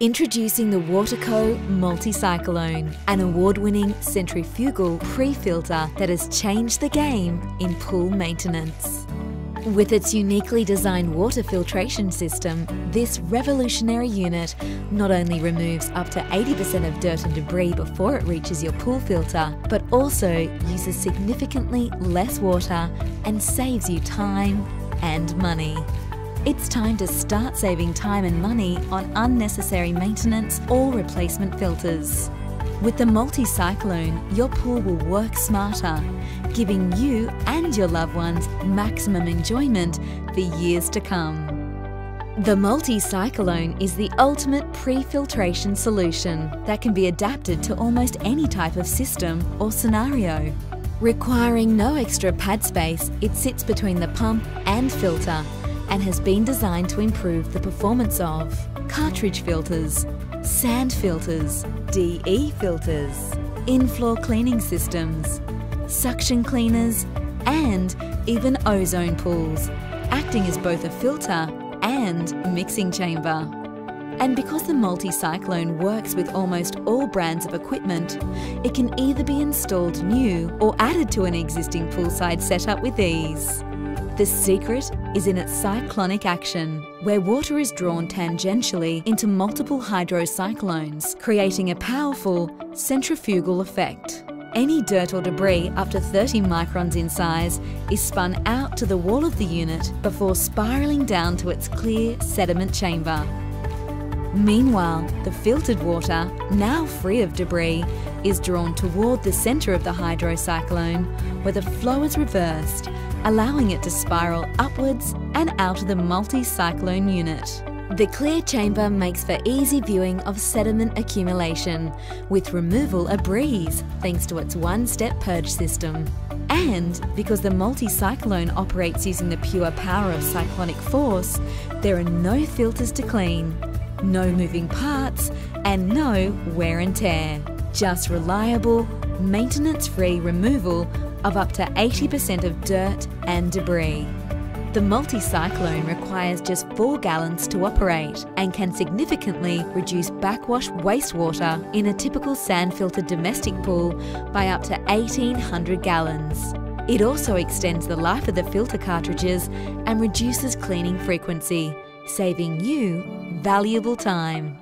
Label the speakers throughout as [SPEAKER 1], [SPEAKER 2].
[SPEAKER 1] Introducing the Waterco Multicyclone, an award-winning centrifugal pre-filter that has changed the game in pool maintenance. With its uniquely designed water filtration system, this revolutionary unit not only removes up to 80% of dirt and debris before it reaches your pool filter, but also uses significantly less water and saves you time and money. It's time to start saving time and money on unnecessary maintenance or replacement filters. With the Multicyclone, your pool will work smarter, giving you and your loved ones maximum enjoyment for years to come. The Multicyclone is the ultimate pre-filtration solution that can be adapted to almost any type of system or scenario. Requiring no extra pad space, it sits between the pump and filter and has been designed to improve the performance of cartridge filters, sand filters, DE filters, in-floor cleaning systems, suction cleaners, and even ozone pools, acting as both a filter and mixing chamber. And because the Multicyclone works with almost all brands of equipment, it can either be installed new or added to an existing poolside setup with ease. The secret is in its cyclonic action, where water is drawn tangentially into multiple hydrocyclones, creating a powerful centrifugal effect. Any dirt or debris up to 30 microns in size is spun out to the wall of the unit before spiralling down to its clear sediment chamber. Meanwhile, the filtered water, now free of debris, is drawn toward the centre of the hydrocyclone, where the flow is reversed, allowing it to spiral upwards and out of the Multicyclone unit. The clear chamber makes for easy viewing of sediment accumulation, with removal a breeze thanks to its one-step purge system. And because the Multicyclone operates using the pure power of cyclonic force, there are no filters to clean, no moving parts, and no wear and tear. Just reliable, maintenance-free removal of up to 80% of dirt and debris. The Multicyclone requires just 4 gallons to operate and can significantly reduce backwash wastewater in a typical sand-filtered domestic pool by up to 1,800 gallons. It also extends the life of the filter cartridges and reduces cleaning frequency, saving you valuable time.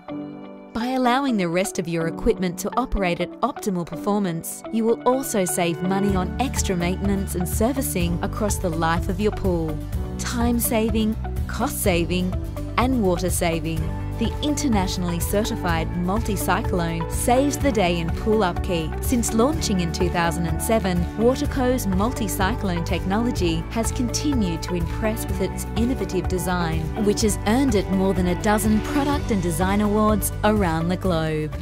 [SPEAKER 1] By allowing the rest of your equipment to operate at optimal performance, you will also save money on extra maintenance and servicing across the life of your pool. Time saving, cost saving, and water saving. The internationally certified Multicyclone saves the day in pool upkeep. Since launching in 2007, Waterco's Multicyclone technology has continued to impress with its innovative design, which has earned it more than a dozen product and design awards around the globe.